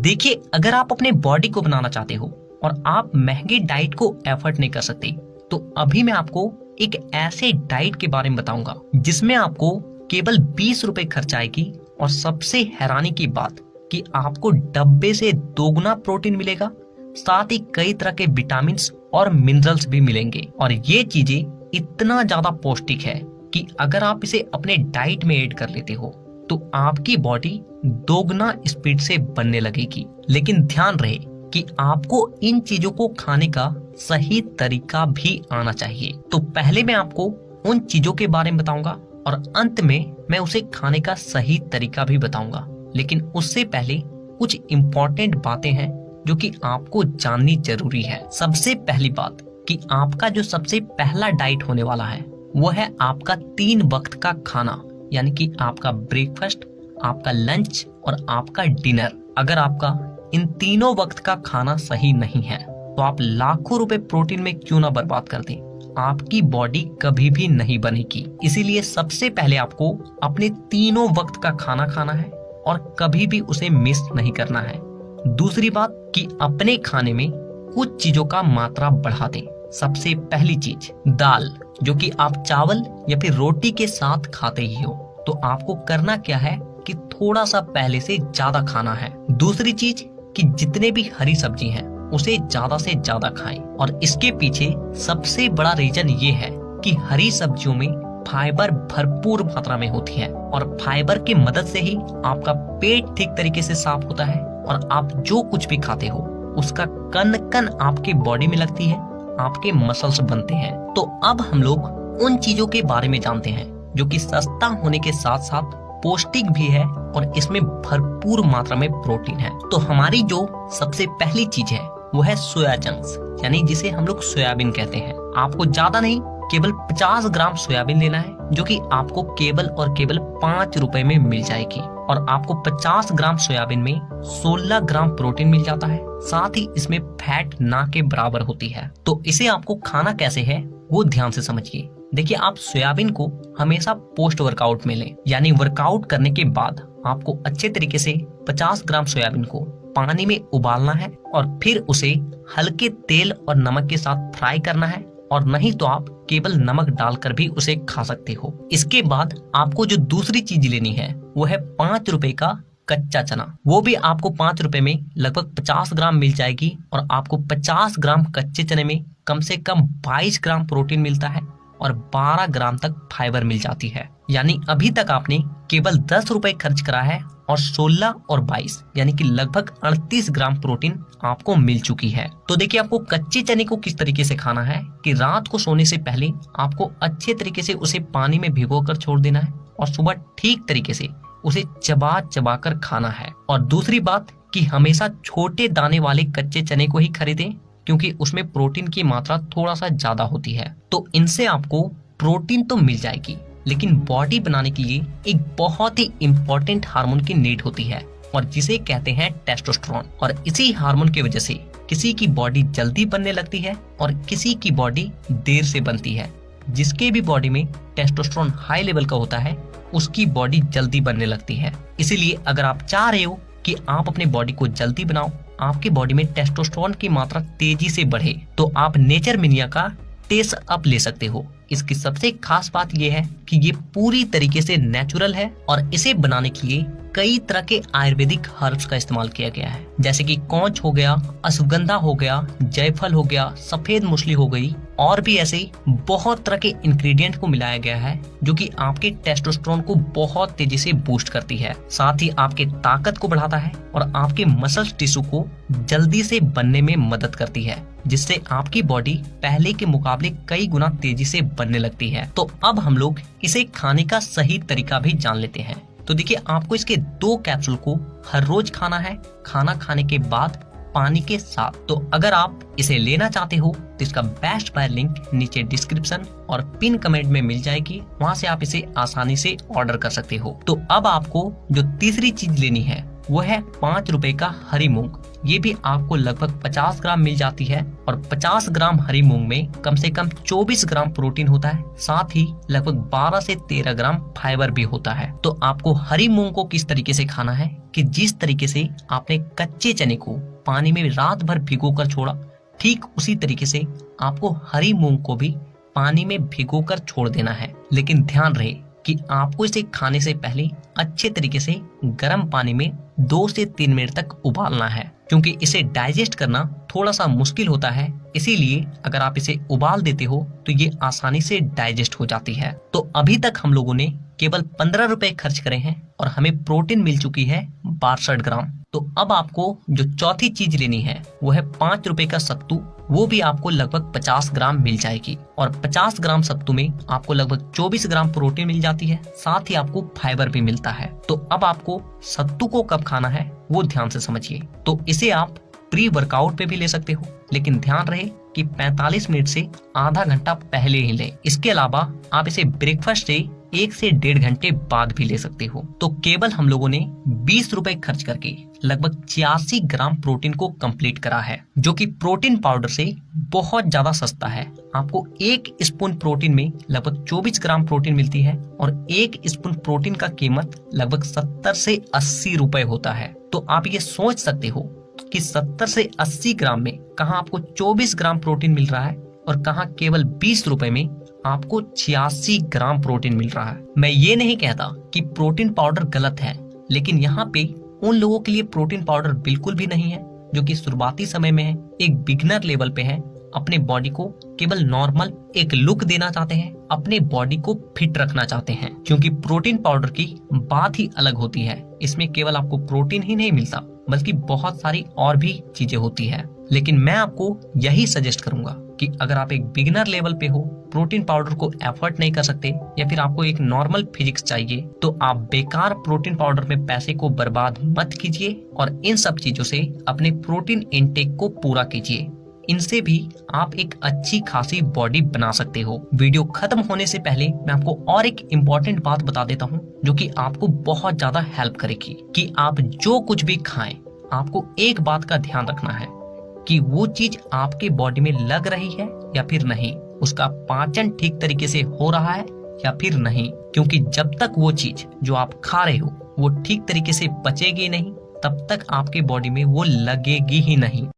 देखिए, अगर आप अपने बॉडी को बनाना चाहते हो और आप महंगे डाइट को एफर्ट नहीं कर सकते, तो अभी मैं आपको एक ऐसे डाइट के बारे में बताऊंगा जिसमें आपको केवल 20 रुपए खर्च आएगी और सबसे हैरानी की बात कि आपको डब्बे से दोगुना प्रोटीन मिलेगा, साथ ही कई तरह के विटामिन और मिनरल्स भी मिलेंगे। और ये चीजें इतना ज्यादा पौष्टिक है कि अगर आप इसे अपने डाइट में ऐड कर लेते हो तो आपकी बॉडी दोगुना स्पीड से बनने लगेगी। लेकिन ध्यान रहे कि आपको इन चीजों को खाने का सही तरीका भी आना चाहिए। तो पहले मैं आपको उन चीजों के बारे में बताऊंगा और अंत में मैं उसे खाने का सही तरीका भी बताऊंगा। लेकिन उससे पहले कुछ इम्पोर्टेंट बातें हैं जो कि आपको जाननी जरूरी है। सबसे पहली बात कि आपका जो सबसे पहला डाइट होने वाला है वो है आपका 3 वक्त का खाना, यानी कि आपका ब्रेकफास्ट, आपका लंच और आपका डिनर। अगर आपका इन तीनों वक्त का खाना सही नहीं है तो आप लाखों रुपए प्रोटीन में क्यों ना बर्बाद कर दें, आपकी बॉडी कभी भी नहीं बनेगी। इसीलिए सबसे पहले आपको अपने तीनों वक्त का खाना खाना है और कभी भी उसे मिस नहीं करना है। दूसरी बात कि अपने खाने में कुछ चीजों का मात्रा बढ़ा दें। सबसे पहली चीज दाल, जो कि आप चावल या फिर रोटी के साथ खाते ही हो, तो आपको करना क्या है कि थोड़ा सा पहले से ज्यादा खाना है। दूसरी चीज कि जितने भी हरी सब्जी हैं उसे ज्यादा से ज्यादा खाएं। और इसके पीछे सबसे बड़ा रीजन ये है कि हरी सब्जियों में फाइबर भरपूर मात्रा में होती है और फाइबर की मदद से ही आपका पेट ठीक तरीके से साफ होता है और आप जो कुछ भी खाते हो उसका कण कण आपके बॉडी में लगती है, आपके मसल्स बनते हैं। तो अब हम लोग उन चीजों के बारे में जानते हैं जो कि सस्ता होने के साथ साथ पौष्टिक भी है और इसमें भरपूर मात्रा में प्रोटीन है। तो हमारी जो सबसे पहली चीज है वो है सोया चंक्स, यानी जिसे हम लोग सोयाबीन कहते हैं। आपको ज्यादा नहीं, केवल 50 ग्राम सोयाबीन लेना है, जो कि आपको केवल और केवल 5 रुपए में मिल जाएगी। और आपको 50 ग्राम सोयाबीन में 16 ग्राम प्रोटीन मिल जाता है, साथ ही इसमें फैट ना के बराबर होती है। तो इसे आपको खाना कैसे है वो ध्यान से समझिए। देखिए, आप सोयाबीन को हमेशा पोस्ट वर्कआउट में लें, यानी वर्कआउट करने के बाद आपको अच्छे तरीके से 50 ग्राम सोयाबीन को पानी में उबालना है और फिर उसे हल्के तेल और नमक के साथ फ्राई करना है, और नहीं तो आप केवल नमक डालकर भी उसे खा सकते हो। इसके बाद आपको जो दूसरी चीज लेनी है वो है 5 रुपए का कच्चा चना। वो भी आपको 5 रुपए में लगभग 50 ग्राम मिल जाएगी और आपको 50 ग्राम कच्चे चने में कम से कम 22 ग्राम प्रोटीन मिलता है और 12 ग्राम तक फाइबर मिल जाती है। यानी अभी तक आपने केवल 10 रुपए खर्च करा है और 16 और 22 यानी कि लगभग 38 ग्राम प्रोटीन आपको मिल चुकी है। तो देखिए, आपको कच्चे चने को किस तरीके से खाना है कि रात को सोने से पहले आपको अच्छे तरीके से उसे पानी में भिगोकर छोड़ देना है और सुबह ठीक तरीके से उसे चबा चबा कर खाना है। और दूसरी बात कि हमेशा छोटे दाने वाले कच्चे चने को ही खरीदें, क्योंकि उसमें प्रोटीन की मात्रा थोड़ा सा ज्यादा होती है। तो इनसे आपको प्रोटीन तो मिल जाएगी, लेकिन बॉडी बनाने के लिए एक बहुत ही इम्पोर्टेंट हार्मोन की नीड होती है और जिसे कहते हैं टेस्टोस्टेरोन। और इसी हार्मोन की वजह से किसी की बॉडी जल्दी बनने लगती है और किसी की बॉडी देर से बनती है। जिसके भी बॉडी में टेस्टोस्टेरोन हाई लेवल का होता है उसकी बॉडी जल्दी बनने लगती है। इसीलिए अगर आप चाह रहे हो कि आप अपने बॉडी को जल्दी बनाओ, आपकी बॉडी में टेस्टोस्टेरोन की मात्रा तेजी से बढ़े, तो आप नेचर मिनिया का टेस्ट अप ले सकते हो। इसकी सबसे खास बात यह है कि ये पूरी तरीके से नेचुरल है और इसे बनाने के लिए कई तरह के आयुर्वेदिक हर्ब्स का इस्तेमाल किया गया है, जैसे कि कौंच हो गया, अश्वगंधा हो गया, जायफल हो गया, सफेद मूसली हो गई, और भी ऐसे बहुत तरह के इंग्रेडिएंट को मिलाया गया है जो कि आपके टेस्टोस्टेरोन को बहुत तेजी से बूस्ट करती है, साथ ही आपके ताकत को बढ़ाता है और आपके मसल टिश्यू को जल्दी से बनने में मदद करती है, जिससे आपकी बॉडी पहले के मुकाबले कई गुना तेजी से बनने लगती है। तो अब हम लोग इसे खाने का सही तरीका भी जान लेते हैं। तो देखिए, आपको इसके 2 कैप्सूल को हर रोज खाना है, खाना खाने के बाद पानी के साथ। तो अगर आप इसे लेना चाहते हो तो इसका बेस्ट बाय लिंक नीचे डिस्क्रिप्शन और पिन कमेंट में मिल जाएगी, वहां से आप इसे आसानी से ऑर्डर कर सकते हो। तो अब आपको जो तीसरी चीज लेनी है वो है 5 रुपए का हरी मूंग, ये भी आपको लगभग 50 ग्राम मिल जाती है और 50 ग्राम हरी मूंग में कम से कम 24 ग्राम प्रोटीन होता है, साथ ही लगभग 12 से 13 ग्राम फाइबर भी होता है। तो आपको हरी मूंग को किस तरीके से खाना है कि जिस तरीके से आपने कच्चे चने को पानी में रात भर भिगोकर छोड़ा, ठीक उसी तरीके से आपको हरी मूंग को भी पानी में भिगोकर छोड़ देना है। लेकिन ध्यान रहे कि आपको इसे खाने से पहले अच्छे तरीके से गर्म पानी में 2 से 3 मिनट तक उबालना है, क्योंकि इसे डाइजेस्ट करना थोड़ा सा मुश्किल होता है। इसीलिए अगर आप इसे उबाल देते हो तो ये आसानी से डाइजेस्ट हो जाती है। तो अभी तक हम लोगों ने केवल 15 रुपए खर्च करे हैं और हमें प्रोटीन मिल चुकी है 62 ग्राम। तो अब आपको जो चौथी चीज लेनी है वो है 5 रुपए का सत्तू। वो भी आपको लगभग 50 ग्राम मिल जाएगी और 50 ग्राम सत्तू में आपको लगभग 24 ग्राम प्रोटीन मिल जाती है, साथ ही आपको फाइबर भी मिलता है। तो अब आपको सत्तू को कब खाना है वो ध्यान से समझिए। तो इसे आप प्री वर्कआउट पे भी ले सकते हो, लेकिन ध्यान रहे कि 45 मिनट से आधा घंटा पहले ही लें। इसके अलावा आप इसे ब्रेकफास्ट से 1 से 1.5 घंटे बाद भी ले सकते हो। तो केवल हम लोगों ने 20 रुपए खर्च करके लगभग 86 ग्राम प्रोटीन को कंप्लीट करा है, जो कि प्रोटीन पाउडर से बहुत ज्यादा सस्ता है। आपको 1 स्पून प्रोटीन में लगभग 24 ग्राम प्रोटीन मिलती है और 1 स्पून प्रोटीन का कीमत लगभग 70 से 80 रुपए होता है। तो आप ये सोच सकते हो कि 70 से 80 ग्राम में कहाँ आपको 24 ग्राम प्रोटीन मिल रहा है और कहाँ केवल 20 रुपए में आपको 86 ग्राम प्रोटीन मिल रहा है। मैं ये नहीं कहता कि प्रोटीन पाउडर गलत है, लेकिन यहाँ पे उन लोगों के लिए प्रोटीन पाउडर बिल्कुल भी नहीं है जो कि शुरुआती समय में है, एक बिगिनर लेवल पे है, अपने बॉडी को केवल नॉर्मल एक लुक देना चाहते हैं, अपने बॉडी को फिट रखना चाहते हैं। क्योंकि प्रोटीन पाउडर की बात ही अलग होती है। इसमें केवल आपको प्रोटीन ही नहीं मिलता बल्कि बहुत सारी और भी चीजें होती है। लेकिन मैं आपको यही सजेस्ट करूंगा कि अगर आप एक बिगिनर लेवल पे हो, प्रोटीन पाउडर को एफर्ट नहीं कर सकते या फिर आपको एक नॉर्मल फिजिक्स चाहिए, तो आप बेकार प्रोटीन पाउडर में पैसे को बर्बाद मत कीजिए और इन सब चीजों से अपने प्रोटीन इनटेक को पूरा कीजिए। इनसे भी आप एक अच्छी खासी बॉडी बना सकते हो। वीडियो खत्म होने से पहले मैं आपको और एक इम्पोर्टेंट बात बता देता हूँ जो कि आपको बहुत ज्यादा हेल्प करेगी कि आप जो कुछ भी खाएं, आपको एक बात का ध्यान रखना है कि वो चीज आपके बॉडी में लग रही है या फिर नहीं, उसका पाचन ठीक तरीके से हो रहा है या फिर नहीं। क्योंकि जब तक वो चीज जो आप खा रहे हो वो ठीक तरीके से पचेगी नहीं, तब तक आपके बॉडी में वो लगेगी ही नहीं।